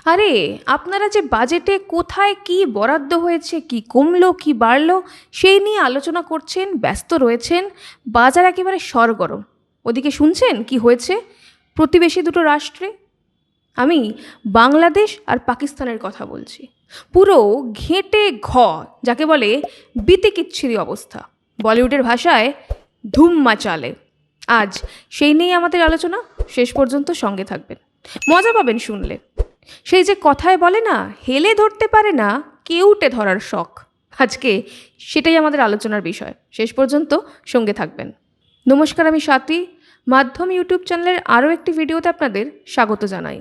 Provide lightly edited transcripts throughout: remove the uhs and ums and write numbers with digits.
আরে, আপনারা যে বাজেটে কোথায় কি বরাদ্দ হয়েছে, কি কমলো, কি বাড়লো, সেই নিয়ে আলোচনা করছেন, ব্যস্ত রয়েছেন। বাজার একেবারে সরগরম। ওদিকে শুনছেন কি হয়েছে প্রতিবেশী দুটো রাষ্ট্রে? আমি বাংলাদেশ আর পাকিস্তানের কথা বলছি। পুরো ঘেঁটে যাকে বলে বিতিকিচ্ছিরি অবস্থা। বলিউডের ভাষায় ধুম মাচালে। আজ সেই নিয়ে আমাদের আলোচনা। শেষ পর্যন্ত সঙ্গে থাকবেন, মজা পাবেন শুনলে। সেই যে কথায় বলে না, হেলে ধরতে পারে না কেউটে ধরার শখ। আজকে সেটাই আমাদের আলোচনার বিষয়। শেষ পর্যন্ত সঙ্গে থাকবেন। নমস্কার, আমি স্বাতী। মাধ্যম ইউটিউব চ্যানেলের আরও একটি ভিডিওতে আপনাদের স্বাগত জানাই।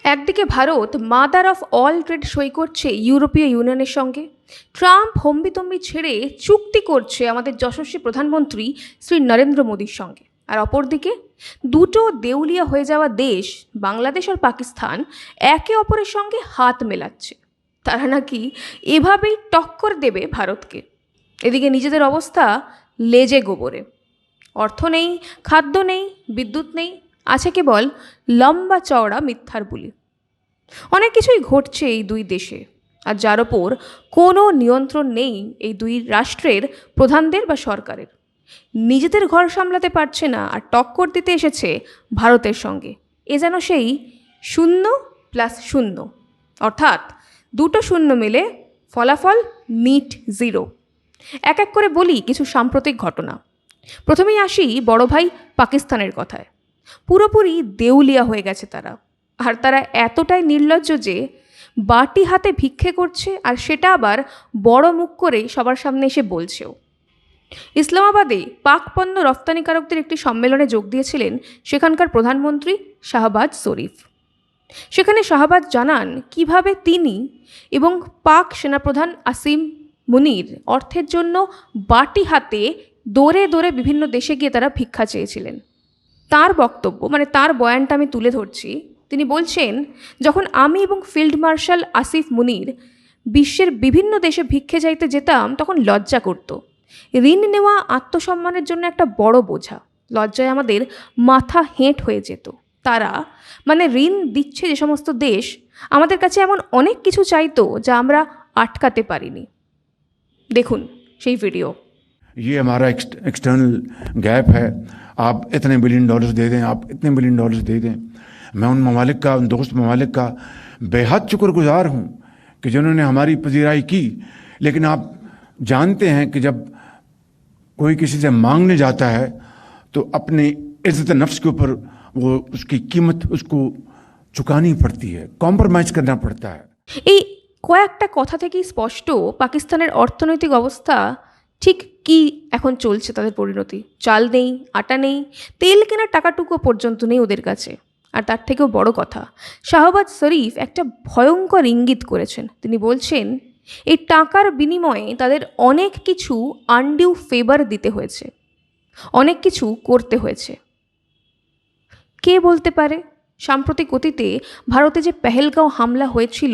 একদিকে Bharat mother of all trade সই করছে ইউরোপীয় ইউনিয়নের সঙ্গে। ট্রাম্প হম্বিতম্বি ছেড়ে চুক্তি করছে আমাদের যশস্বী প্রধানমন্ত্রী শ্রী নরেন্দ্র মোদীর সঙ্গে। আর অপরদিকে দুটো দেউলিয়া হয়ে যাওয়া দেশ বাংলাদেশ আর পাকিস্তান একে অপরের সঙ্গে হাত মেলাচ্ছে। তারা নাকি এভাবেই টক্কর দেবে ভারতকে। এদিকে নিজেদের অবস্থা লেজে গোবরে। অর্থ নেই, খাদ্য নেই, বিদ্যুৎ নেই, আছে কেবল লম্বা চওড়া মিথ্যার বুলি। অনেক কিছুই ঘটছে এই দুই দেশে, আর যার ওপর কোনো নিয়ন্ত্রণ নেই এই দুই রাষ্ট্রের প্রধানদের বা সরকারের। নিজেদের ঘর সামলাতে পারছে না আর টক্কর দিতে এসেছে ভারতের সঙ্গে। এ যেন সেই 0+0, অর্থাৎ দুটো শূন্য মিলে ফলাফল নিট 0। এক এক করে বলি কিছু সাম্প্রতিক ঘটনা। প্রথমেই আসি বড় ভাই পাকিস্তানের কথায়। পুরোপুরি দেউলিয়া হয়ে গেছে তারা। আর তারা এতটাই নির্লজ্জ যে বাটি হাতে ভিক্ষে করছে, আর সেটা আবার বড় মুখ করে সবার সামনে এসে বলছেও। ইসলামাবাদে পাক পণ্য রপ্তানিকারকদের একটি সম্মেলনে যোগ দিয়েছিলেন সেখানকার প্রধানমন্ত্রী শাহবাজ শরীফ। সেখানে শাহবাজ জানান কিভাবে তিনি এবং পাক সেনাপ্রধান আসিম মুনির অর্থের জন্য বাটি হাতে দৌড়ে দৌড়ে বিভিন্ন দেশে গিয়ে তারা ভিক্ষা চেয়েছিলেন। তার বক্তব্য, মানে তার বয়ানটা আমি তুলে ধরছি। তিনি বলছেন, যখন আমি এবং ফিল্ড মার্শাল আসিফ মুনির বিশ্বের বিভিন্ন দেশে ভিক্ষে চাইতে যেতাম তখন লজ্জা করত। ঋণ নেওয়া আত্মসম্মানের জন্য একটা বড় বোঝা। লজ্জায় আমাদের মাথা হেঁট হয়ে যেত। তারা, মানে ঋণ দিচ্ছে যে সমস্ত দেশ, আমাদের কাছে এমন অনেক কিছু চাইতো যা আমরা আটকাতে পারিনি। দেখুন সেই ভিডিও। ये हमारा एक्सटर्नल गैप है। आप इतने बिलियन डॉलर्स दे दें, आप इतने बिलियन डॉलर्स दे दें। मैं उन ममालिक का, उन दोस्त ममालिक का बेहद शुक्रगुजार हूँ कि जिन्होंने हमारी पजीराई की। लेकिन आप जानते हैं कि जब कोई किसी से मांगने जाता है तो अपनी इज्जत नफ्स के ऊपर वो उसकी कीमत उसको चुकानी पड़ती है, कॉम्प्रोमाइज़ करना पड़ता है। এই কয়েকটা কথা থেকেই স্পষ্ট পাকিস্তানের অর্থনৈতিক অবস্থা ঠিক কি এখন চলছে। তাদের পরিণতি, চাল নেই, আটা নেই, তেল কেনার টাকাটুকু পর্যন্ত নেই ওদের কাছে। আর তার থেকেও বড় কথা, শাহবাজ শরীফ একটা ভয়ঙ্কর ইঙ্গিত করেছেন। তিনি বলছেন এই টাকার বিনিময়ে তাদের অনেক কিছু আনডিউ ফেভার দিতে হয়েছে, অনেক কিছু করতে হয়েছে। কে বলতে পারে সাম্প্রতিক অতীতে ভারতে যে পেহেলগাঁও হামলা হয়েছিল,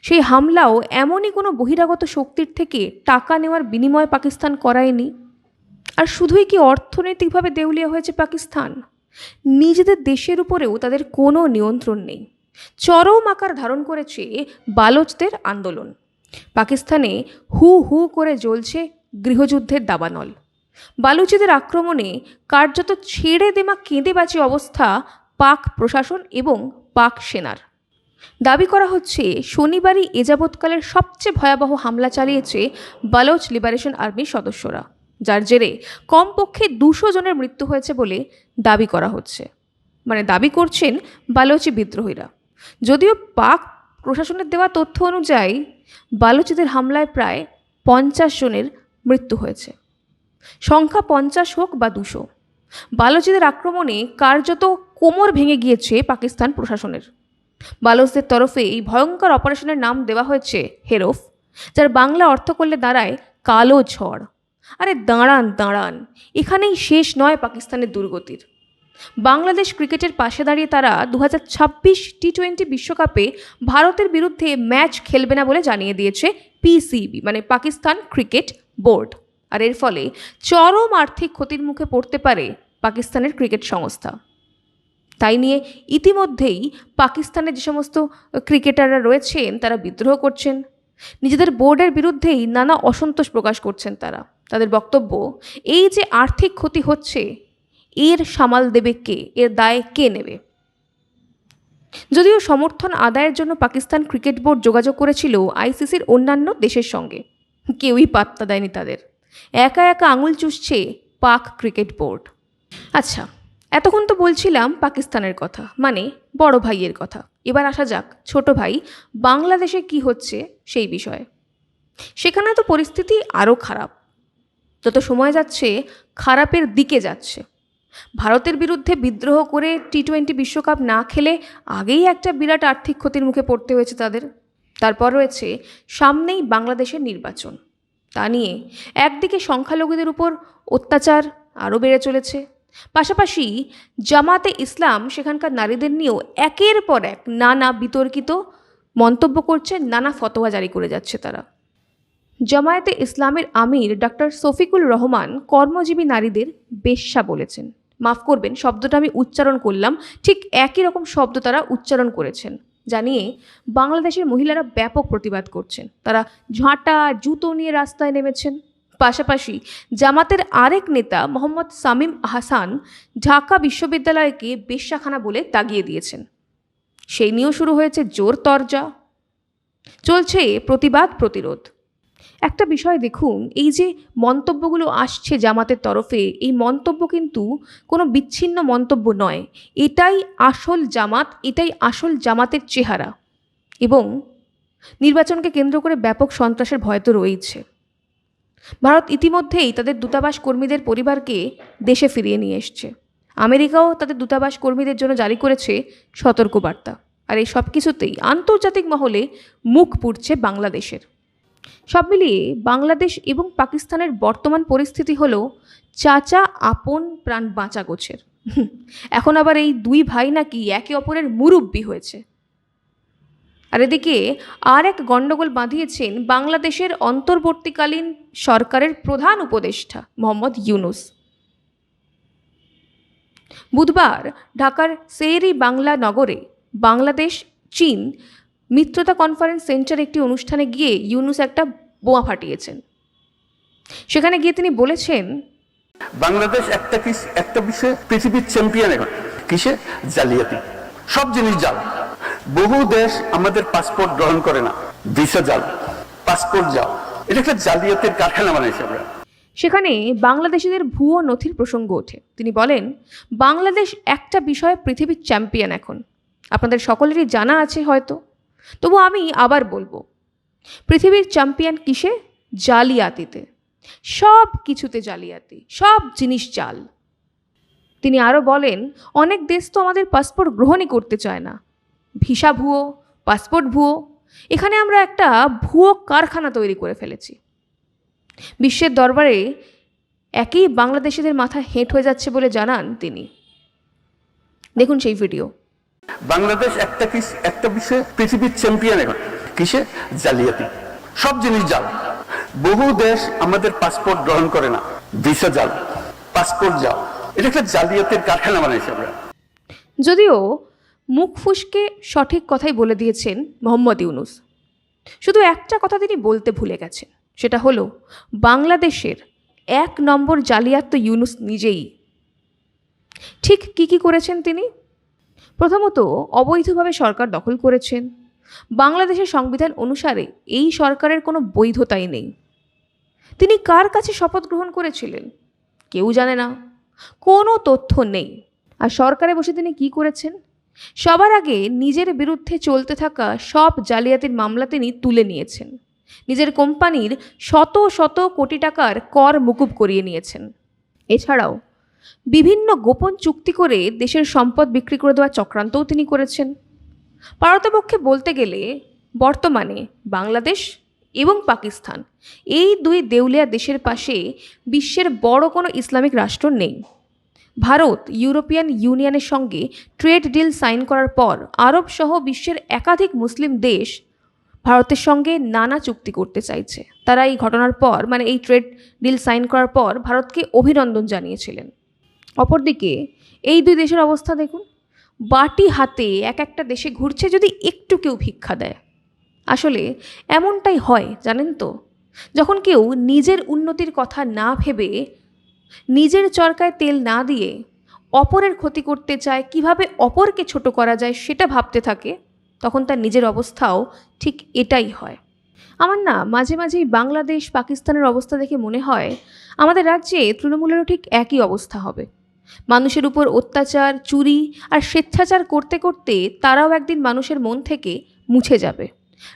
সেই হামলাও এমনই কোনো বহিরাগত শক্তির থেকে টাকা নেওয়ার বিনিময়ে পাকিস্তান করায়নি। আর শুধুই কি অর্থনৈতিকভাবে দেউলিয়া হয়েছে পাকিস্তান, নিজেদের দেশের উপরেও তাদের কোনো নিয়ন্ত্রণ নেই। চরম আকার ধারণ করেছে বালোচদের আন্দোলন। পাকিস্তানে হু হু করে জ্বলছে গৃহযুদ্ধের দাবানল। বালুচিদের আক্রমণে কার্যত ছেড়ে দেমা কেঁদে বাঁচি অবস্থা পাক প্রশাসন এবং পাক সেনার। দাবি করা হচ্ছে শনিবারই এযাবৎকালের সবচেয়ে ভয়াবহ হামলা চালিয়েছে বালোচ লিবারেশন আর্মির সদস্যরা, যার জেরে কমপক্ষে 200 জনের মৃত্যু হয়েছে বলে দাবি করা হচ্ছে। মানে দাবি করছেন বালোচি বিদ্রোহীরা। যদিও পাক প্রশাসনের দেওয়া তথ্য অনুযায়ী বালোচিদের হামলায় প্রায় 50 জনের মৃত্যু হয়েছে। সংখ্যা 50 হোক বা 200, বালোচিদের আক্রমণে কার্যত কোমর ভেঙে গিয়েছে পাকিস্তান প্রশাসনের। বালোচদের তরফে এই ভয়ঙ্কর অপারেশনের নাম দেওয়া হয়েছে হেরফ, যার বাংলা অর্থ করলে দাঁড়ায় কালো ঝড়। আরে দাঁড়ান দাঁড়ান, এখানেই শেষ নয় পাকিস্তানের দুর্গতির। বাংলাদেশ ক্রিকেটের পাশে দাঁড়িয়ে তারা 2026 টি-20 বিশ্বকাপে ভারতের বিরুদ্ধে ম্যাচ খেলবে না বলে জানিয়ে দিয়েছে পিসিবি, মানে পাকিস্তান ক্রিকেট বোর্ড। আর এর ফলে চরম আর্থিক ক্ষতির মুখে পড়তে পারে পাকিস্তানের ক্রিকেট সংস্থা। তাই নিয়ে ইতিমধ্যেই পাকিস্তানের যে সমস্ত ক্রিকেটাররা রয়েছেন তারা বিদ্রোহ করছেন, নিজেদের বোর্ডের বিরুদ্ধেই নানা অসন্তোষ প্রকাশ করছেন তারা। তাদের বক্তব্য, এই যে আর্থিক ক্ষতি হচ্ছে এর সামাল দেবে কে, এর দায় কে নেবে? যদিও সমর্থন আদায়ের জন্য পাকিস্তান ক্রিকেট বোর্ড যোগাযোগ করেছিল আইসিসির অন্যান্য দেশের সঙ্গে, কেউই পাত্তা দেয়নি তাদের। একা একা আঙুল চুষছে পাক ক্রিকেট বোর্ড। আচ্ছা, এতক্ষণ তো বলছিলাম পাকিস্তানের কথা, মানে বড় ভাইয়ের কথা। এবার আসা যাক ছোট ভাই বাংলাদেশে কি হচ্ছে সেই বিষয়ে। সেখানে তো পরিস্থিতি আরও খারাপ, যত সময় যাচ্ছে খারাপের দিকে যাচ্ছে। ভারতের বিরুদ্ধে বিদ্রোহ করে টি-20 বিশ্বকাপ না খেলে আগেই একটা বিরাট আর্থিক ক্ষতির মুখে পড়তে হয়েছে তাদের। তারপর রয়েছে সামনেই বাংলাদেশের নির্বাচন। তা নিয়ে একদিকে সংখ্যালঘুদের উপর অত্যাচার আরও বেড়ে চলেছে, পাশাপাশি জামাতে ইসলাম সেখানকার নারীদের নিয়েও একের পর এক নানা বিতর্কিত মন্তব্য করছে, নানা ফতোয়া জারি করে যাচ্ছে তারা। জামায়াতে ইসলামের আমির ডক্টর শফিকুল রহমান কর্মজীবী নারীদের বেশ্যা বলেছেন। মাফ করবেন, শব্দটা আমি উচ্চারণ করলাম, ঠিক একই রকম শব্দ তারা উচ্চারণ করেছেন, জানিয়ে বাংলাদেশের মহিলারা ব্যাপক প্রতিবাদ করছেন। তারা ঝাঁটা জুতো নিয়ে রাস্তায় নেমেছেন। পাশাপাশি জামাতের আরেক নেতা মোহাম্মদ শামীম আহসান ঢাকা বিশ্ববিদ্যালয়কে বেশ্যাখানা বলে তাগিয়ে দিয়েছেন। সেই নিয়েও শুরু হয়েছে জোর তরজা, চলছে প্রতিবাদ প্রতিরোধ। একটা বিষয় দেখুন, এই যে মন্তব্যগুলো আসছে জামাতের তরফে, এই মন্তব্য কিন্তু কোনো বিচ্ছিন্ন মন্তব্য নয়। এটাই আসল জামাত, এটাই আসল জামাতের চেহারা। এবং নির্বাচনকে কেন্দ্র করে ব্যাপক সন্ত্রাসের ভয় তো রয়েছে। ভারত ইতিমধ্যেই তাদের দূতাবাস কর্মীদের পরিবারকে দেশে ফিরিয়ে নিয়ে এসছে। আমেরিকাও তাদের দূতাবাস কর্মীদের জন্য জারি করেছে সতর্কবার্তা। আর এই সব কিছুতেই আন্তর্জাতিক মহলে মুখ পুড়ছে বাংলাদেশের। সব মিলিয়ে বাংলাদেশ এবং পাকিস্তানের বর্তমান পরিস্থিতি হলো চাচা আপন প্রাণ বাঁচা গোছের। এখন আবার এই দুই ভাই নাকি একে অপরের মুরব্বি হয়েছে। আর এদিকে আর এক গণ্ডগোল বাঁধিয়েছেন বাংলাদেশের অন্তর্বর্তীকালীন সরকারের প্রধান উপদেষ্টা মোহাম্মদ ইউনুস। বুধবার ঢাকার শের-ই বাংলা নগরে বাংলাদেশ চীন মিত্রতা কনফারেন্স সেন্টারে একটি অনুষ্ঠানে গিয়ে ইউনুস একটা বোমা ফাটিয়েছেন। সেখানে গিয়ে তিনি বলেছেন, বাংলাদেশ একটা বিষয়ে পৃথিবীর চ্যাম্পিয়ন এখন। কিসে? জালিয়াতি। সব জিনিস জাল। বহু দেশ আমাদের পাসপোর্ট গ্রহণ করে না, ভিসা জাল, পাসপোর্ট জাল। এটা একটা জালিয়াতির কারখানা বানাইছে আমরা। সেখানে বাংলাদেশিদের ভুয়ো নথির প্রসঙ্গ ওঠে। তিনি বলেন, বাংলাদেশ একটা বিষয়ে পৃথিবীর চ্যাম্পিয়ন এখন। আপনাদের সকলেরই জানা আছে হয়তো, তবু আমি আবার বলবো, পৃথিবীর চ্যাম্পিয়ন কিসে? জালিয়াতিতে। সব কিছুতে জালিয়াতি, সব জিনিস জাল। তিনি আরও বলেন, অনেক দেশ তো আমাদের পাসপোর্ট গ্রহণই করতে চায় না। ভিসা ভুয়ো, পাসপোর্ট ভুয়ো, এখানে আমরা একটা ভুয়ো কারখানা তৈরি করে ফেলেছি। বিশ্বের দরবারে একই বাংলাদেশিদের মাথা হেঁট হয়ে যাচ্ছে বলে জানান তিনি। দেখুন সেই ভিডিও। বাংলাদেশ একটা বিষয়ে পৃথিবীর চ্যাম্পিয়ন এখন। কিসে? জালিয়াতি। সব জিনিস জাল। বহু দেশ আমাদের পাসপোর্ট গ্রহণ করে না, ভিসা জাল, পাসপোর্ট জাল। এটা একটা জালিয়াতির কারখানা বানাইছে আমরা। যদিও মুখ ফুসকে সঠিক কথাই বলে দিয়েছেন মোহাম্মদ ইউনুস, শুধু একটা কথা তিনি বলতে ভুলে গেছেন, সেটা হলো বাংলাদেশের 1 নম্বর জালিয়াত তো ইউনুস নিজেই। ঠিক কি করেছেন তিনি? প্রথমত, অবৈধভাবে সরকার দখল করেছেন। বাংলাদেশের সংবিধান অনুসারে এই সরকারের কোনো বৈধতাই নেই। তিনি কার কাছে শপথ গ্রহণ করেছিলেন কেউ জানে না, কোনো তথ্য নেই। আর সরকারে বসে তিনি কি করেছেন? সবার আগে নিজের বিরুদ্ধে চলতে থাকা সব জালিয়াতির মামলা তিনি তুলে নিয়েছেন। নিজের কোম্পানির শত শত কোটি টাকার কর মুকুব করিয়ে নিয়েছেন। এছাড়াও বিভিন্ন গোপন চুক্তি করে দেশের সম্পদ বিক্রি করে দেওয়ার চক্রান্তও তিনি করেছেন। পারতপক্ষে বলতে গেলে বর্তমানে বাংলাদেশ এবং পাকিস্তান, এই দুই দেউলিয়া দেশের পাশে বিশ্বের বড় কোনো ইসলামিক রাষ্ট্র নেই। ভারত ইউরোপিয়ান ইউনিয়নের সঙ্গে ট্রেড ডিল সাইন করার পর আরব সহ বিশ্বের একাধিক মুসলিম দেশ ভারতের সঙ্গে নানা চুক্তি করতে চাইছে। তারা এই ঘটনার পর, মানে এই ট্রেড ডিল সাইন করার পর ভারতকে অভিনন্দন জানিয়েছিলেন। অপরদিকে এই দুই দেশের অবস্থা দেখুন, বাটি হাতে এক একটা দেশে ঘুরছে যদি একটু কেউ ভিক্ষা দেয়। আসলে এমনটাই হয় জানেন তো, যখন কেউ নিজের উন্নতির কথা না ভেবে, নিজের চরকায় তেল না দিয়ে অপরের ক্ষতি করতে চায়, কিভাবে অপরকে ছোট করা যায় সেটা ভাবতে থাকে, তখন তার নিজের অবস্থাও ঠিক এটাই হয়। আমার না মাঝে মাঝেই বাংলাদেশ পাকিস্তানের অবস্থা দেখে মনে হয় আমাদের রাজ্যে তৃণমূলেরও ঠিক একই অবস্থা হবে। মানুষের উপর অত্যাচার, চুরি আর স্বেচ্ছাচার করতে করতে তারাও একদিন মানুষের মন থেকে মুছে যাবে।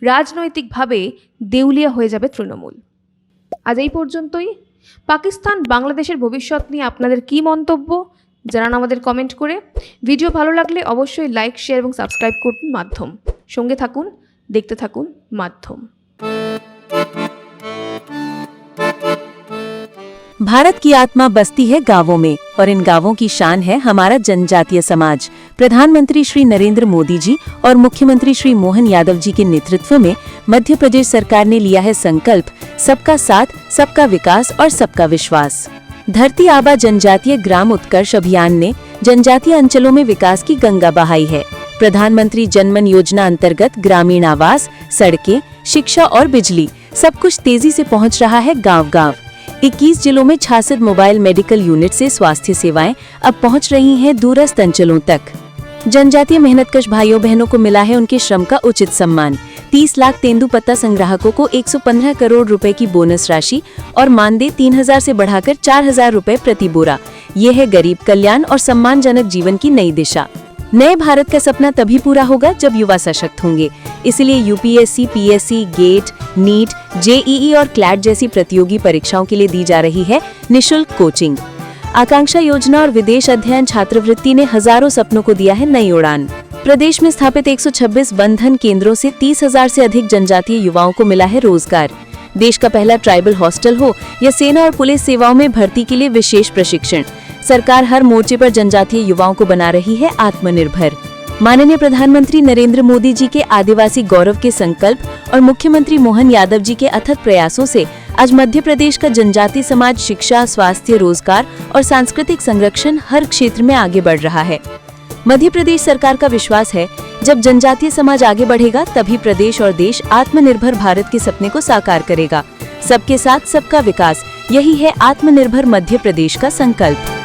রাজনৈতিকভাবে দেউলিয়া হয়ে যাবে তৃণমূল। আজ এই পর্যন্তই। পাকিস্তান বাংলাদেশের ভবিষ্যৎ নিয়ে আপনাদের কী মন্তব্য জানান আমাদের কমেন্ট করে। ভিডিও ভালো লাগলে অবশ্যই লাইক, শেয়ার এবং সাবস্ক্রাইব করুন মাধ্যম। সঙ্গে থাকুন, দেখতে থাকুন মাধ্যম। भारत की आत्मा बसती है गांवों में और इन गांवों की शान है हमारा जनजातीय समाज। प्रधानमंत्री श्री नरेंद्र मोदी जी और मुख्यमंत्री श्री मोहन यादव जी के नेतृत्व में मध्य प्रदेश सरकार ने लिया है संकल्प सबका साथ, सबका विकास और सबका विश्वास। धरती आबा जनजातीय ग्राम उत्कर्ष अभियान ने जनजातीय अंचलों में विकास की गंगा बहाई है। प्रधानमंत्री जनमन योजना अंतर्गत ग्रामीण आवास, सड़कें, शिक्षा और बिजली सब कुछ तेजी से पहुंच रहा है गांव-गांव। 21 जिलों में 66 मोबाइल मेडिकल यूनिट से स्वास्थ्य सेवाएं अब पहुंच रही हैं दूरस्थ अंचलों तक। जनजातीय मेहनतकश भाइयों बहनों को मिला है उनके श्रम का उचित सम्मान। 30 लाख तेंदुपत्ता संग्राहकों को 115 करोड़ रुपए की बोनस राशि और मानदेय 3000 से बढ़ाकर 4000 रुपए प्रति बोरा। ये है गरीब कल्याण और सम्मानजनक जीवन की नई दिशा। नए भारत का सपना तभी पूरा होगा जब युवा सशक्त होंगे। इसलिए UPSC, PSC, GATE, NEET, JEE और क्लैट जैसी प्रतियोगी परीक्षाओं के लिए दी जा रही है निशुल्क कोचिंग। आकांक्षा योजना और विदेश अध्ययन छात्रवृत्ति ने हजारों सपनों को दिया है नई उड़ान। प्रदेश में स्थापित 126 बंधन केंद्रों से 30,000 से अधिक जनजातीय युवाओं को मिला है रोजगार। देश का पहला ट्राइबल हॉस्टल हो या सेना और पुलिस सेवाओं में भर्ती के लिए विशेष प्रशिक्षण, सरकार हर मोर्चे पर जनजातीय युवाओं को बना रही है आत्मनिर्भर। माननीय प्रधानमंत्री नरेंद्र मोदी जी के आदिवासी गौरव के संकल्प और मुख्यमंत्री मोहन यादव जी के अथक प्रयासों से आज मध्य प्रदेश का जनजातीय समाज शिक्षा, स्वास्थ्य, रोजगार और सांस्कृतिक संरक्षण हर क्षेत्र में आगे बढ़ रहा है। मध्य प्रदेश सरकार का विश्वास है जब जनजातीय समाज आगे बढ़ेगा तभी प्रदेश और देश आत्मनिर्भर भारत के सपने को साकार करेगा। सबके साथ, सबका विकास, यही है आत्मनिर्भर मध्य प्रदेश का संकल्प।